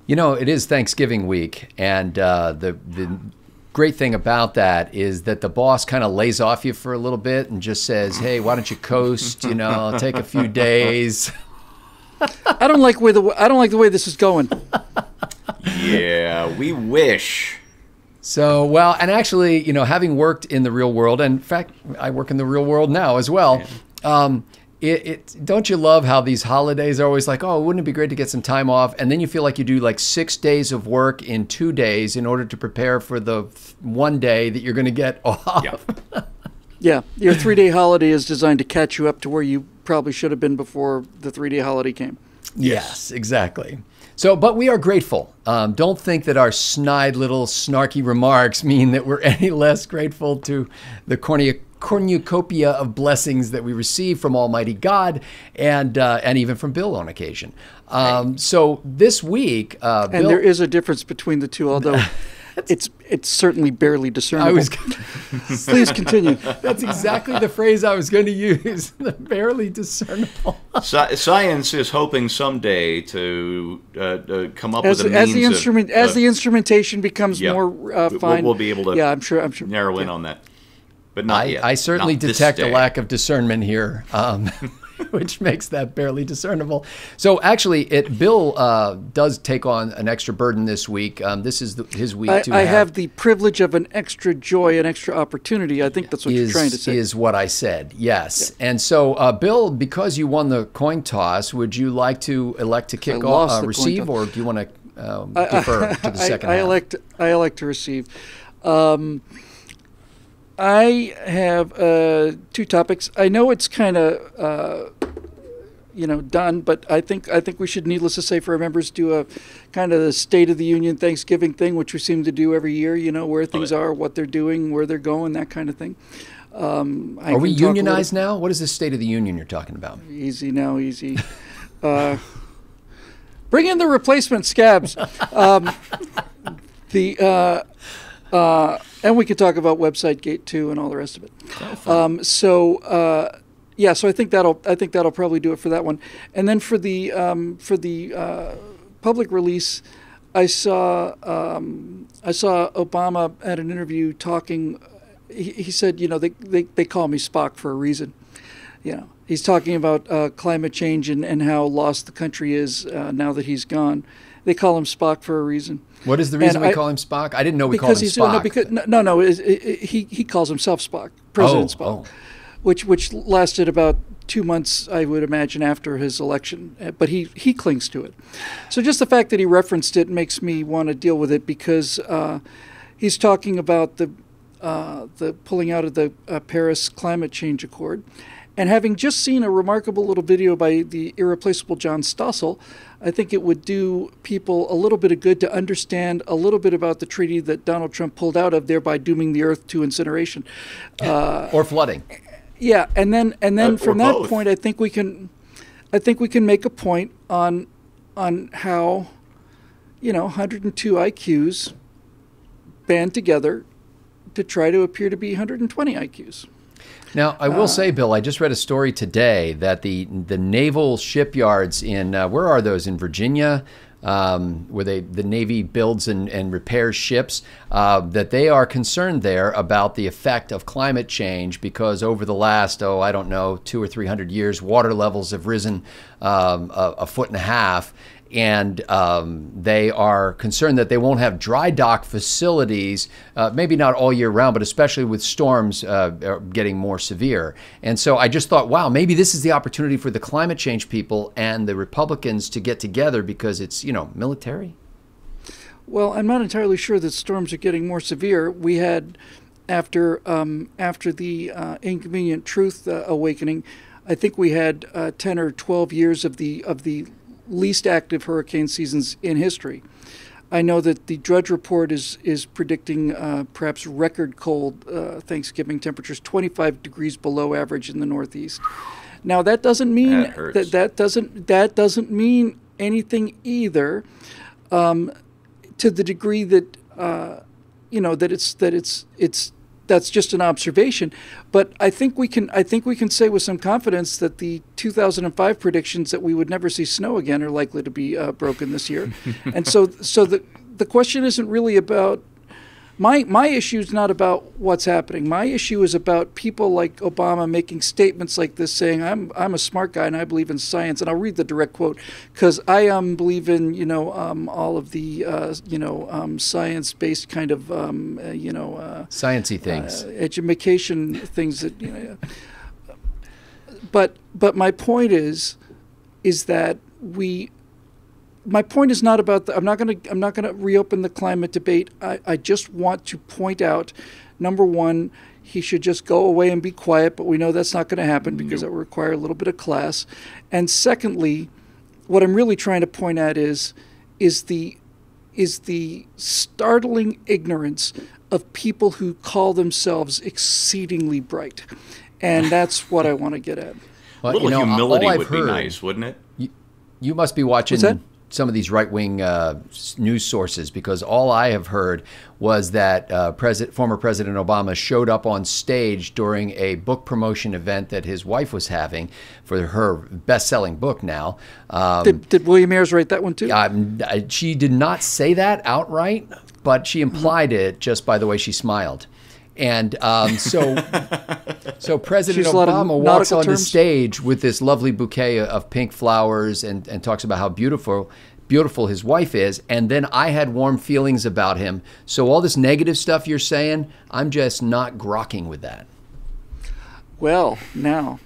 You know, it is Thanksgiving week, and the great thing about that is that the boss kind of lays off you for a little bit and just says, "Hey, why don't you coast? You know, take a few days." I don't like the way this is going. Yeah, we wish. So, well, and actually, you know, having worked in the real world, and in fact, I work in the real world now as well. Don't you love how these holidays are always like, oh, wouldn't it be great to get some time off? And then you feel like you do like 6 days of work in 2 days in order to prepare for the one day that you're going to get off. Yeah. Yeah, your 3-day holiday is designed to catch you up to where you probably should have been before the 3-day holiday came. Yes, exactly. So, but we are grateful. Don't think that our snide little snarky remarks mean that we're any less grateful to the cornucopia of blessings that we receive from Almighty God and even from Bill on occasion. So this week, and Bill, there is a difference between the two, although it's certainly barely discernible. Please continue. That's exactly the phrase I was going to use. The barely discernible. Science is hoping someday to come up with a means as the instrumentation becomes more fine. We'll be able to. Yeah, I'm sure. Narrow in on that. But not yet. I certainly Not this detect a day. lack of discernment here, which makes that barely discernible. So actually, Bill does take on an extra burden this week. This is his week I have the privilege of an extra joy, an extra opportunity. I think that's what you're trying to say. Is what I said, yes. Yeah. And so, Bill, because you won the coin toss, would you like to elect to kick off, receive, or do you want to defer to the second half? I elect to receive. I have 2 topics. I know it's kind of done, but I think we should, needless to say, for our members, do a kind of the State of the Union Thanksgiving thing, which we seem to do every year. You know, where things are, what they're doing, where they're going, that kind of thing. Are we unionized now? What is the State of the Union you're talking about? Easy now, easy. Bring in the replacement scabs. And we could talk about website gate too and all the rest of it. So I think that'll probably do it for that one. And then for the public release, I saw Obama at an interview talking. He said, you know, they call me Spock for a reason. You know, he's talking about climate change and how lost the country is now that he's gone. They call him Spock for a reason. What is the reason we call him Spock? I didn't know we called him Spock. He calls himself Spock, President Spock, which lasted about 2 months, I would imagine, after his election. But he clings to it. So just the fact that he referenced it makes me want to deal with it, because he's talking about the pulling out of the Paris Climate Change Accord. And having just seen a remarkable little video by the irreplaceable John Stossel, I think it would do people a little bit of good to understand a little bit about the treaty that Donald Trump pulled out of, thereby dooming the earth to incineration. Or flooding. Yeah, and then from that both. point, I think we can make a point on how, 102 IQs band together to try to appear to be 120 IQs. Now, I will say, Bill, I just read a story today that the naval shipyards in, where are those, in Virginia, where the Navy builds and repairs ships, that they are concerned there about the effect of climate change, because over the last, 200 or 300 years, water levels have risen a foot and a half. And they are concerned that they won't have dry dock facilities, maybe not all year round, but especially with storms getting more severe. And so I just thought, wow, maybe this is the opportunity for the climate change people and the Republicans to get together, because it's, military. Well, I'm not entirely sure that storms are getting more severe. We had, after the Inconvenient Truth awakening, I think we had 10 or 12 years of the least active hurricane seasons in history. I know that the Drudge Report is predicting perhaps record cold Thanksgiving temperatures, 25 degrees below average in the Northeast. Now that doesn't mean that doesn't mean anything either, to the degree that that it's that's just an observation, but I think we can say with some confidence that the 2005 predictions that we would never see snow again are likely to be broken this year. And so the question isn't really about my issue is not about what's happening. My issue is about people like Obama making statements like this, saying I'm a smart guy and I believe in science. And I'll read the direct quote, because I believe in all of the science-based kind of sciencey things, education things that But my point is that my point is not about I'm not going to reopen the climate debate. I just want to point out, number one, he should just go away and be quiet, but we know that's not going to happen because it will require a little bit of class. And secondly, what I'm really trying to point at is the startling ignorance of people who call themselves exceedingly bright. And that's what I want to get at. Well, a little humility would be nice, wouldn't it? You must be watching some of these right-wing news sources, because all I have heard was that former President Obama showed up on stage during a book promotion event that his wife was having for her best-selling book now. Did William Ayers write that one too? She did not say that outright, but she implied it just by the way she smiled. And so President Obama walks on the stage with this lovely bouquet of pink flowers and talks about how beautiful his wife is. And then I had warm feelings about him. So all this negative stuff you're saying, I'm just not grokking with that. Well, now,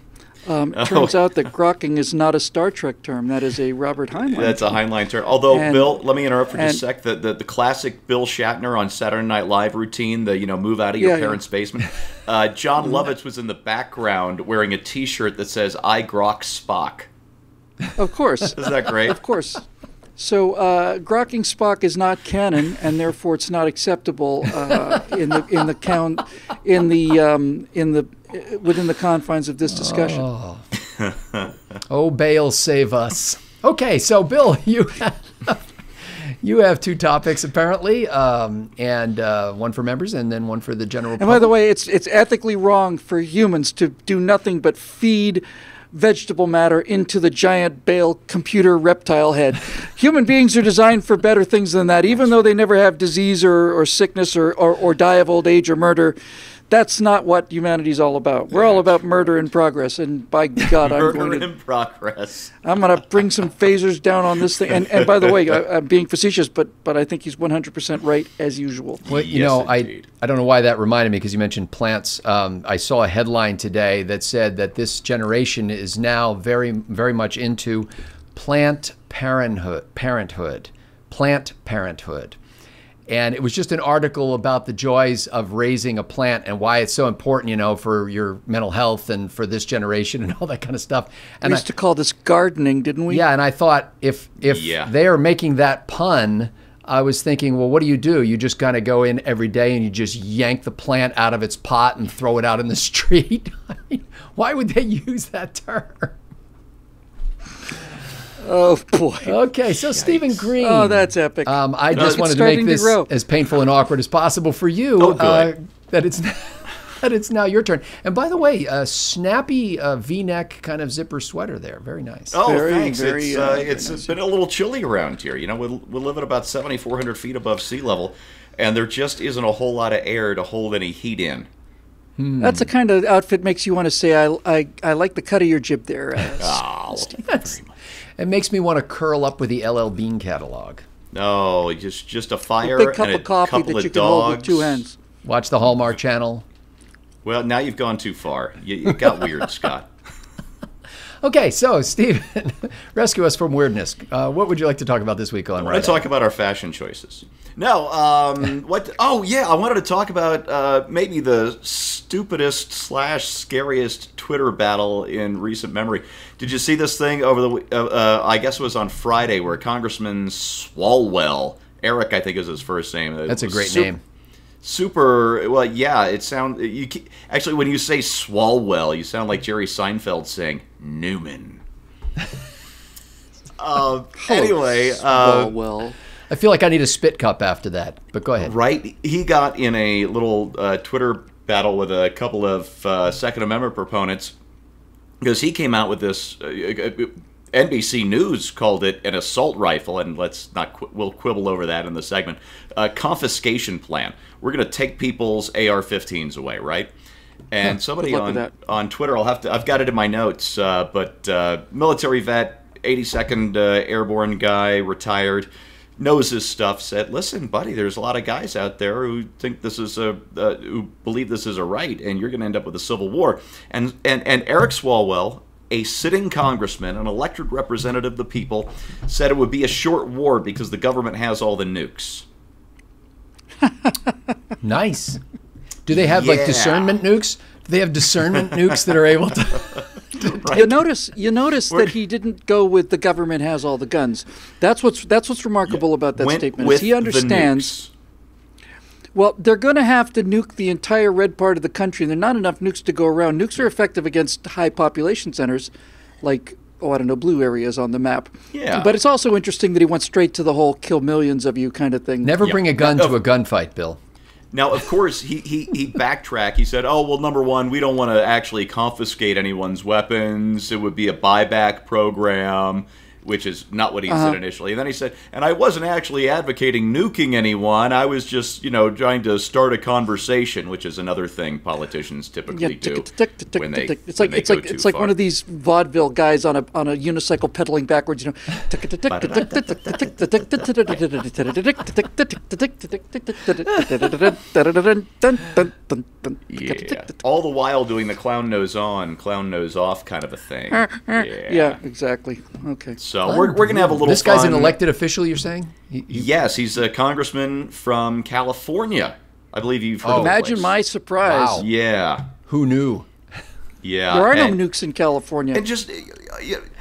it turns out that grokking is not a Star Trek term. That is a Robert Heinlein term. That's a Heinlein term. Although, Bill, let me interrupt for just a sec. The classic Bill Shatner on Saturday Night Live routine, the move out of your parents' basement. John Lovitz was in the background wearing a T-shirt that says, "I grok Spock." Of course. Isn't that great? Of course. So grokking Spock is not canon, and therefore it's not acceptable within the confines of this discussion. Oh, Bale, save us. Okay, so Bill, you have two topics apparently, and one for members and then one for the general public. And by the way, it's ethically wrong for humans to do nothing but feed vegetable matter into the giant Bale computer reptile head. Human beings are designed for better things than that, even though they never have disease or sickness or die of old age or murder. That's not what humanity's all about. We're all about murder in progress, and by God, I'm going to bring some phasers down on this thing. And by the way, I'm being facetious, but I think he's 100% right as usual. Well, I don't know why that reminded me, because you mentioned plants. I saw a headline today that said that this generation is now very, very much into plant parenthood. And it was just an article about the joys of raising a plant and why it's so important, for your mental health and for this generation and all that kind of stuff. And we used to call this gardening, didn't we? Yeah, and I thought if they are making that pun, I was thinking, well, what do? You just kind of go in every day and you just yank the plant out of its pot and throw it out in the street. I mean, why would they use that term? Oh, boy. Okay, so Stephen Green. Oh, that's epic. I just wanted to make this as painful and awkward as possible for you, that it's now your turn. And by the way, snappy V-neck kind of zipper sweater there. Very nice. Oh, thanks. It's been a little chilly around here. We live at about 7,400 feet above sea level, and there just isn't a whole lot of air to hold any heat in. That's the kind of outfit makes you want to say, I like the cut of your jib there. It makes me want to curl up with the LL Bean catalog. No, just a fire big cup and a of coffee couple that of you can hold with two hands. Watch the Hallmark Channel. Well, now you've gone too far. You got weird, Scott. Okay, so Stephen, rescue us from weirdness. What would you like to talk about this week on Right? Let's talk about our fashion choices. No, what? Oh, yeah, I wanted to talk about maybe the stupidest / scariest Twitter battle in recent memory. Did you see this thing over the? I guess it was on Friday, where Congressman Swalwell, Eric, I think is his first name. That's a great name. Super. Well, yeah. It sounds. Actually, when you say Swalwell, you sound like Jerry Seinfeld saying Newman. Anyway, Swalwell. I feel like I need a spit cup after that, but go ahead. Right? He got in a little Twitter battle with a couple of Second Amendment proponents, because he came out with this. NBC News called it an assault rifle, and we'll quibble over that in the segment. Confiscation plan. We're going to take people's AR-15s away, right? And somebody on Twitter, I've got it in my notes, but military vet, 82nd Airborne guy, retired, knows his stuff, said, listen, buddy, there's a lot of guys out there who think this is who believe this is a right, and you're going to end up with a civil war. And Eric Swalwell, a sitting congressman, an elected representative of the people, said it would be a short war because the government has all the nukes. Nice. Do they have like discernment nukes? Do they have discernment nukes that are able to? Right. You notice that he didn't go with the government has all the guns. That's what's remarkable about that statement. Is he understands. Well, they're going to have to nuke the entire red part of the country, and there are not enough nukes to go around. Nukes are effective against high population centers, like, blue areas on the map. Yeah. But it's also interesting that he went straight to the whole kill millions of you kind of thing. Never bring a gun to a gunfight, Bill. Now, of course, he backtracked. He said, oh, well, number one, we don't want to actually confiscate anyone's weapons. It would be a buyback program, which is not what he said initially. And then he said, and I wasn't actually advocating nuking anyone. I was just, trying to start a conversation, which is another thing politicians typically do when they It's like one of these vaudeville guys on a unicycle pedaling backwards, Yeah. All the while doing the clown nose on, clown nose off kind of a thing. Yeah, exactly. Okay. So we're going to have a little This guy's an elected official, you're saying? Yes, he's a congressman from California. I believe you've heard of the Imagine place. my surprise. Wow. Yeah. Who knew? Yeah. There are no nukes in California. And just,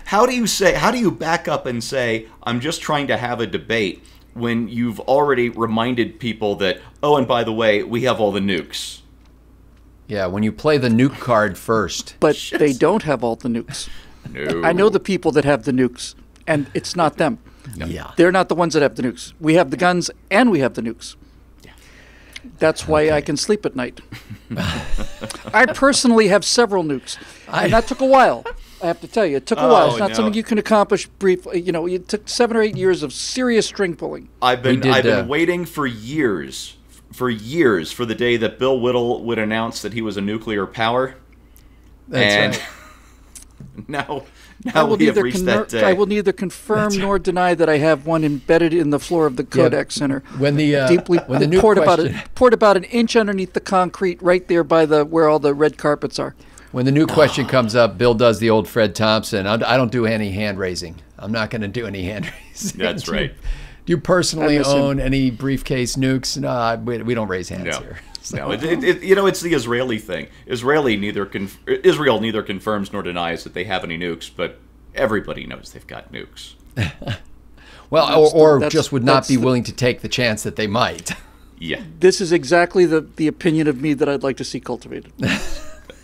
how do you back up and say, I'm just trying to have a debate when you've already reminded people that, oh, and by the way, we have all the nukes? Yeah, when you play the nuke card first. But they don't have all the nukes. No. I know the people that have the nukes, and it's not them. Yeah. They're not the ones that have the nukes. We have the guns, and we have the nukes. That's why I can sleep at night. I personally have several nukes, and that took a while. I have to tell you, it took a while. It's not something you can accomplish briefly. It took 7 or 8 years of serious string pulling. I've been waiting for years for the day that Bill Whittle would announce that he was a nuclear power. That's right. Now we have reached that day. I will neither confirm nor deny that I have one embedded in the floor of the Codex Center. When the deeply when the nuke poured about an inch underneath the concrete, right there by where all the red carpets are. When the new question comes up, Bill does the old Fred Thompson. I don't do any hand raising. I'm not going to do any hand raising. That's right. Do you personally own any briefcase nukes? No, we don't raise hands here. So. No, it's the Israeli thing. Israel neither confirms nor denies that they have any nukes, but everybody knows they've got nukes. Well, or just would not be willing to take the chance that they might. Yeah. This is exactly the opinion of me that I'd like to see cultivated.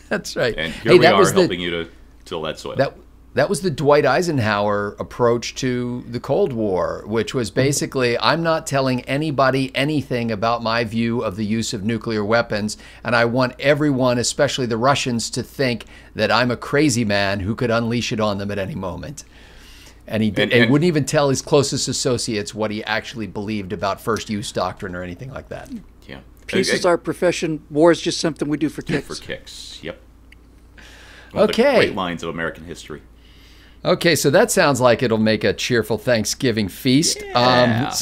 That's right. And here we are helping you to till that soil. That was the Dwight Eisenhower approach to the Cold War, which was basically, I'm not telling anybody anything about my view of the use of nuclear weapons, and I want everyone, especially the Russians, to think that I'm a crazy man who could unleash it on them at any moment. And he wouldn't even tell his closest associates what he actually believed about first use doctrine or anything like that. Yeah. Peace is our profession. War is just something we do for kicks. For kicks, yep. Okay. The great lines of American history. Okay, so that sounds like it'll make a cheerful Thanksgiving feast. Yeah.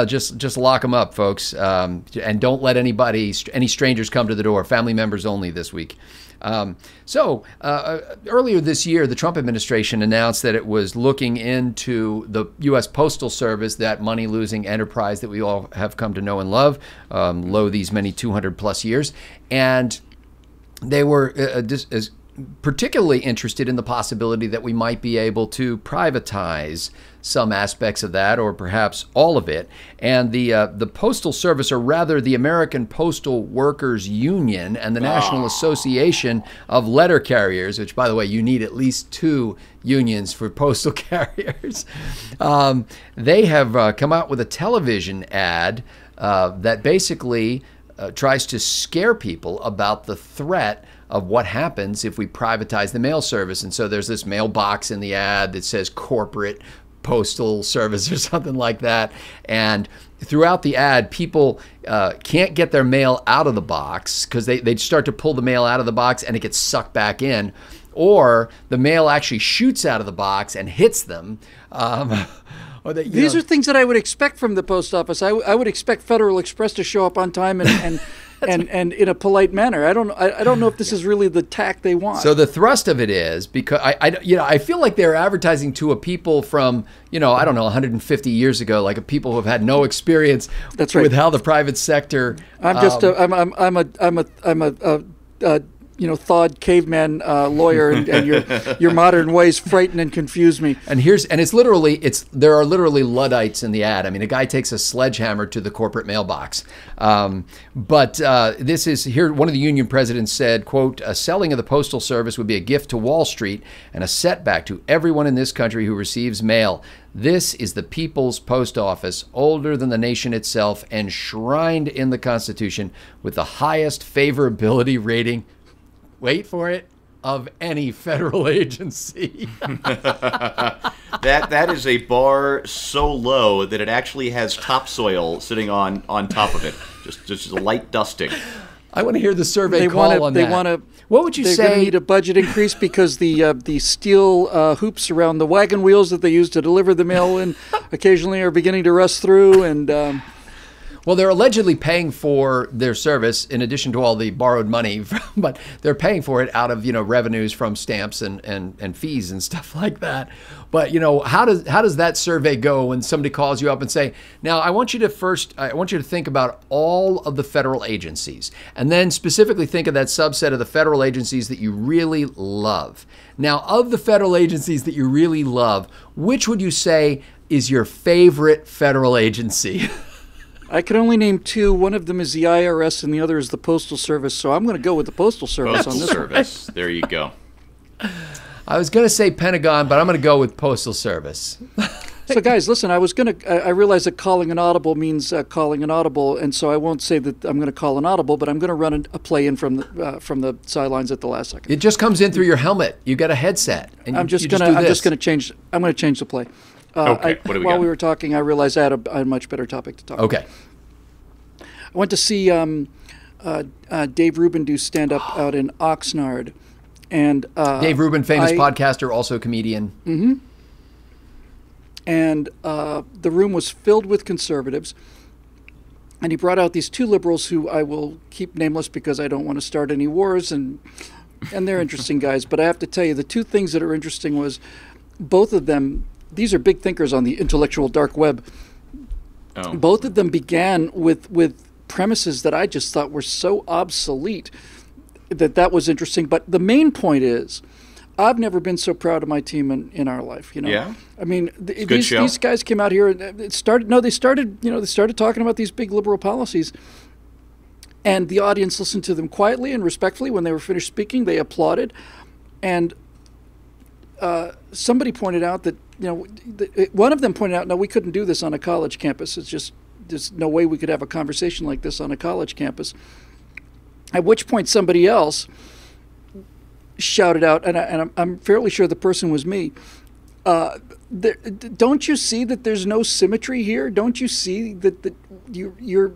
Just lock them up, folks, and don't let any strangers come to the door. Family members only this week. Earlier this year, the Trump administration announced that it was looking into the U.S. Postal Service, that money-losing enterprise that we all have come to know and love, these many 200-plus years, and they were particularly interested in the possibility that we might be able to privatize some aspects of that, or perhaps all of it. And the Postal Service, or rather the American Postal Workers Union and the National Association of Letter Carriers, which, by the way, you need at least 2 unions for postal carriers, they have come out with a television ad that basically tries to scare people about the threat of what happens if we privatize the mail service. And so there's this mailbox in the ad that says corporate postal service or something like that. And throughout the ad, people can't get their mail out of the box because they start to pull the mail out of the box and it gets sucked back in. Or the mail actually shoots out of the box and hits them. These are things that I would expect from the post office. I would expect Federal Express to show up on time and in a polite manner. I don't know if this is really the tack they want. So the thrust of it is because I feel like they're advertising to a people from I don't know 150 years ago, like a people who have had no experience. That's right. With how the private sector. I'm a thawed caveman lawyer, and your modern ways frighten and confuse me. And there are literally Luddites in the ad. I mean, a guy takes a sledgehammer to the corporate mailbox. But this is here. One of the union presidents said, "quote: a selling of the postal service would be a gift to Wall Street and a setback to everyone in this country who receives mail. This is the People's Post Office, older than the nation itself, enshrined in the Constitution with the highest favorability rating." Wait for it, of any federal agency. That is a bar so low that it actually has topsoil sitting on top of it, just a light dusting. I want to hear the survey on that. What would you say? They're going to need a budget increase because the steel hoops around the wagon wheels that they use to deliver the mail in occasionally are beginning to rust through, and. Well, they're allegedly paying for their service in addition to all the borrowed money, but they're paying for it out of revenues from stamps and fees and stuff like that. But how does that survey go when somebody calls you up and say, now I want you to think about all of the federal agencies, and then specifically think of that subset of the federal agencies that you really love. Now, of the federal agencies that you really love, which would you say is your favorite federal agency? I can only name two. One of them is the IRS, and the other is the Postal Service. So I'm going to go with the Postal Service on this Service. There you go. I was going to say Pentagon, but I'm going to go with Postal Service. So, guys, listen. I realize that calling an audible means calling an audible, and so I won't say that I'm going to call an audible, but I'm going to run a play in from the sidelines at the last second. It just comes in through your helmet. You got a headset, and I'm just going to change. I'm going to change the play. Okay. What do we while got? we were talking, I realized I had a much better topic to talk about. Okay. I went to see Dave Rubin do stand-up out in Oxnard. And Dave Rubin, famous podcaster, also comedian. Mm-hmm. And the room was filled with conservatives. And he brought out these two liberals who I will keep nameless because I don't want to start any wars. And they're interesting guys. But I have to tell you, the two things that are interesting was both of them, these are big thinkers on the intellectual dark web. Oh. Both of them began with premises that I just thought were so obsolete that was interesting. But the main point is, I've never been so proud of my team in our life. Yeah. I mean, these guys came out here and they started talking about these big liberal policies, and the audience listened to them quietly and respectfully. When they were finished speaking, they applauded, and somebody pointed out that one of them pointed out, no, we couldn't do this on a college campus. It's just there's no way we could have a conversation like this on a college campus. At which point somebody else shouted out, and I'm fairly sure the person was me, don't you see that there's no symmetry here? Don't you see that you're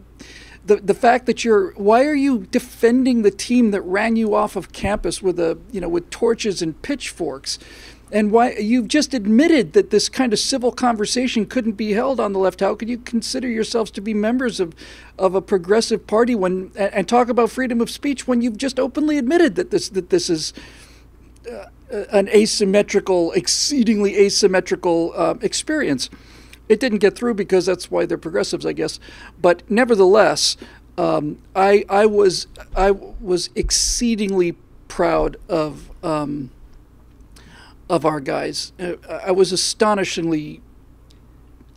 the fact that why are you defending the team that ran you off of campus with with torches and pitchforks? And why you've just admitted that this kind of civil conversation couldn't be held on the left. How could you consider yourselves to be members of a progressive party and talk about freedom of speech when you've just openly admitted that this is an exceedingly asymmetrical experience? It didn't get through because that's why they're progressives, I guess. But nevertheless, I was exceedingly proud of our guys. I was astonishingly,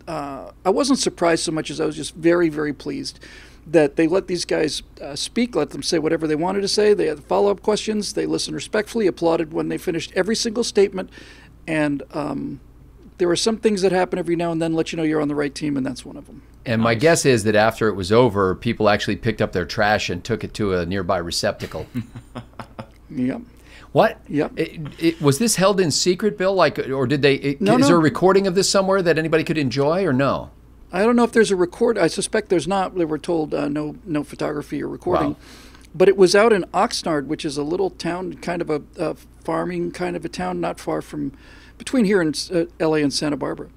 I wasn't surprised so much as I was just very, very pleased that they let these guys speak, let them say whatever they wanted to say. They had follow-up questions. They listened respectfully, applauded when they finished every single statement, and there are some things that happen every now and then, let you know you're on the right team, and that's one of them. And my guess is that after it was over, people actually picked up their trash and took it to a nearby receptacle. Yep. What? Yep. Was this held in secret, Bill? Like, or did they? No, is there a recording of this somewhere that anybody could enjoy, or no? I don't know if there's a record. I suspect there's not. They were told no photography or recording. Wow. But it was out in Oxnard, which is a little town, kind of a farming kind of a town, not far from between here and L.A. and Santa Barbara.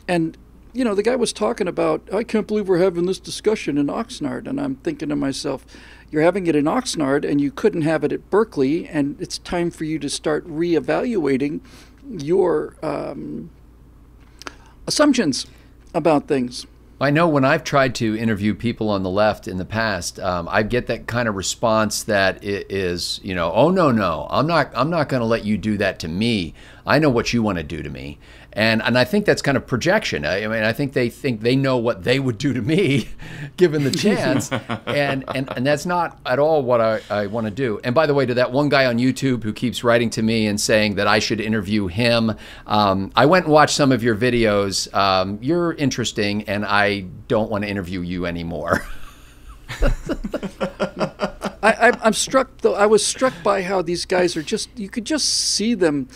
And you know, the guy was talking about, I can't believe we're having this discussion in Oxnard. And I'm thinking to myself, you're having it in Oxnard and you couldn't have it at Berkeley, and it's time for you to start reevaluating your assumptions about things. I know when I've tried to interview people on the left in the past, I get that kind of response that it is, you know, oh no, I'm not going to let you do that to me. I know what you want to do to me. And I think that's kind of projection. I mean, I think they know what they would do to me, given the chance, and that's not at all what I want to do. And by the way, to that one guy on YouTube who keeps writing to me and saying that I should interview him, I went and watched some of your videos. You're interesting, and I don't want to interview you anymore. I'm struck, though. I was struck by how these guys are just, you could just see them,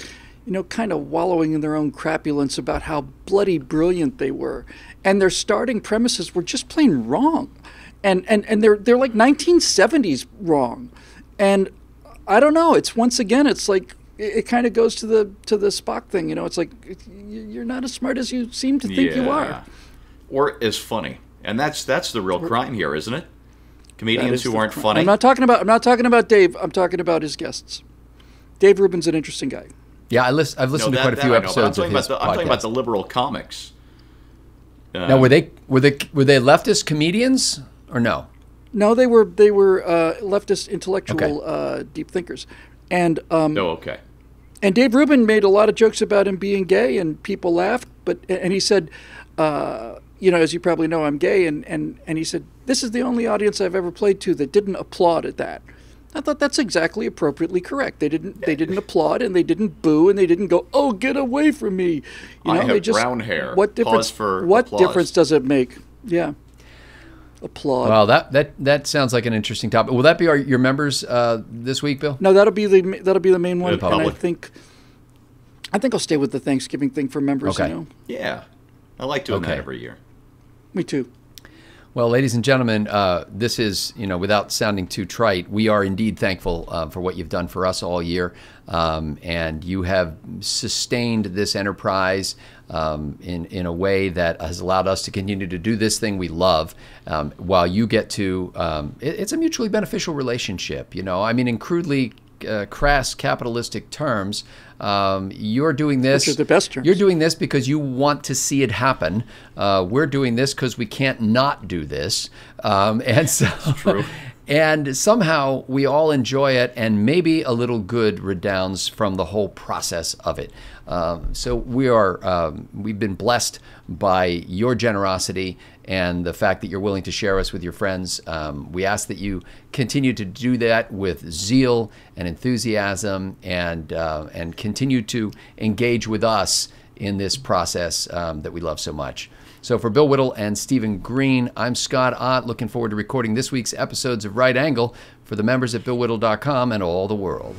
you know, kind of wallowing in their own crapulence about how bloody brilliant they were. And their starting premises were just plain wrong. And they're like 1970s wrong. And I don't know, it's once again, it's like, it kind of goes to the Spock thing, you know, it's like, you're not as smart as you seem to think you are. Or as funny. And that's the real crime here, isn't it? Comedians who aren't funny. I'm not talking about Dave, I'm talking about his guests. Dave Rubin's an interesting guy. Yeah, I've listened to quite a few episodes of his podcast. I'm talking about the liberal comics. Now, were they leftist comedians or no? No, they were leftist intellectual deep thinkers, and okay. And Dave Rubin made a lot of jokes about him being gay, and people laughed. And he said, you know, as you probably know, I'm gay, and he said, this is the only audience I've ever played to that didn't applaud at that. I thought that's exactly appropriately correct. They didn't applaud, and they didn't boo, and they didn't go, "Oh, get away from me!" You know, I have brown hair. What difference? What difference does it make? Yeah, applaud. Well, that sounds like an interesting topic. Will that be your members this week, Bill? No, that'll be the main one. The public. And I think I'll stay with the Thanksgiving thing for members. Okay. You know? Yeah, I like doing that every year. Me too. Well, ladies and gentlemen, this is, you know, without sounding too trite, we are indeed thankful for what you've done for us all year. And you have sustained this enterprise in a way that has allowed us to continue to do this thing we love, while you get to, it's a mutually beneficial relationship. You know, I mean, in crudely crass capitalistic terms, you're doing this. Which are the best terms. You're doing this because you want to see it happen. We're doing this because we can't not do this, and so. That's true. And somehow we all enjoy it, and maybe a little good redounds from the whole process of it. So we've been blessed by your generosity and the fact that you're willing to share us with your friends. We ask that you continue to do that with zeal and enthusiasm, and continue to engage with us in this process that we love so much. So for Bill Whittle and Stephen Green, I'm Scott Ott, looking forward to recording this week's episodes of Right Angle for the members at BillWhittle.com and all the world.